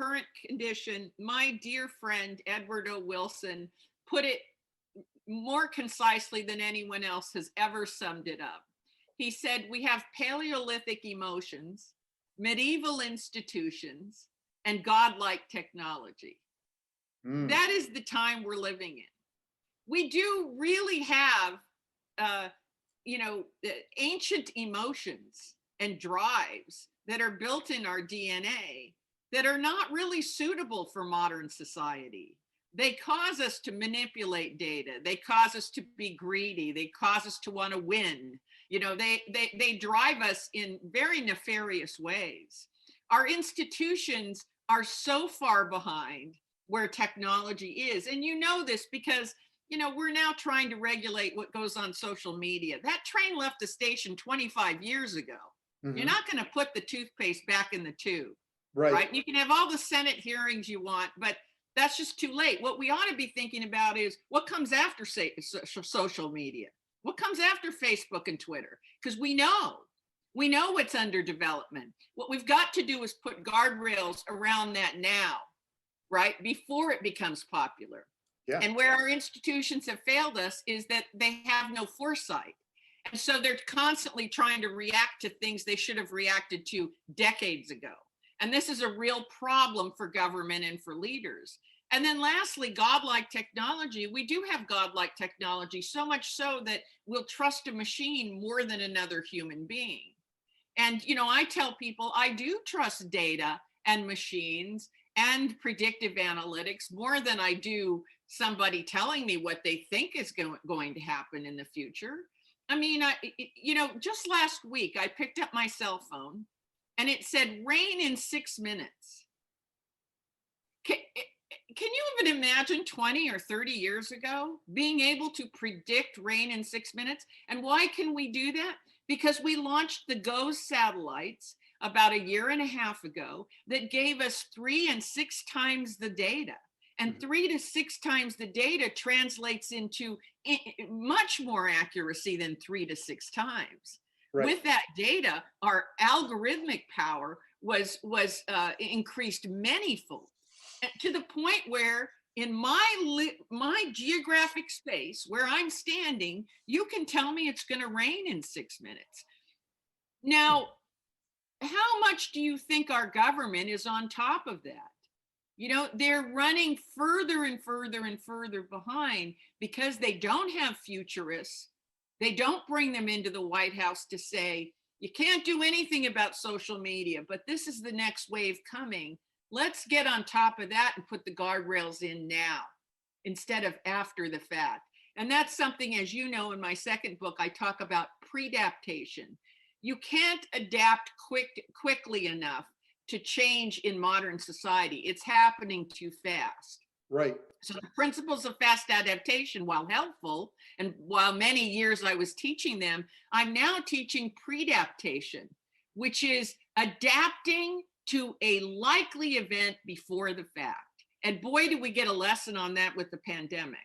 current condition, my dear friend, Edward O. Wilson, put it more concisely than anyone else has ever summed it up. He said, we have Paleolithic emotions, medieval institutions, and godlike technology. That is the time we're living in. We do really have, ancient emotions and drives that are built in our DNA that are not really suitable for modern society. They cause us to manipulate data. They cause us to be greedy. They cause us to want to win. They drive us in very nefarious ways. Our institutions are so far behind where technology is. And you know this because, we're now trying to regulate what goes on social media. That train left the station 25 years ago. Mm-hmm. You're not going to put the toothpaste back in the tube, right? You can have all the Senate hearings you want, but that's just too late. What we ought to be thinking about is what comes after social media. What comes after Facebook and Twitter? Because we know what's under development. What we've got to do is put guardrails around that now, right? Before it becomes popular. Yeah. And where our institutions have failed us is that they have no foresight. And so they're constantly trying to react to things they should have reacted to decades ago. And this is a real problem for government and for leaders. And then lastly, godlike technology. We do have godlike technology, so much so that we'll trust a machine more than another human being. And, I tell people I do trust data and machines and predictive analytics more than I do somebody telling me what they think is going to happen in the future. I mean, just last week, I picked up my cell phone and it said rain in 6 minutes. Can you even imagine 20 or 30 years ago being able to predict rain in 6 minutes? And why can we do that? Because we launched the GOES satellites about a year and a half ago that gave us 3 and 6 times the data. And 3 to 6 times the data translates into much more accuracy than 3 to 6 times. Right. With that data, our algorithmic power was increased manyfold, to the point where in my geographic space where I'm standing, you can tell me it's going to rain in 6 minutes. Now, how much do you think our government is on top of that? They're running further and further and further behind because they don't have futurists. They don't bring them into the White House to say, you can't do anything about social media, but this is the next wave coming. Let's get on top of that and put the guardrails in now instead of after the fact. And that's something, as you know, in my second book, I talk about predaptation. You can't adapt quickly enough to change in modern society. It's happening too fast. Right. So the principles of fast adaptation, while helpful, and while many years I was teaching them, I'm now teaching predaptation, which is adapting to a likely event before the fact. And boy, did we get a lesson on that with the pandemic.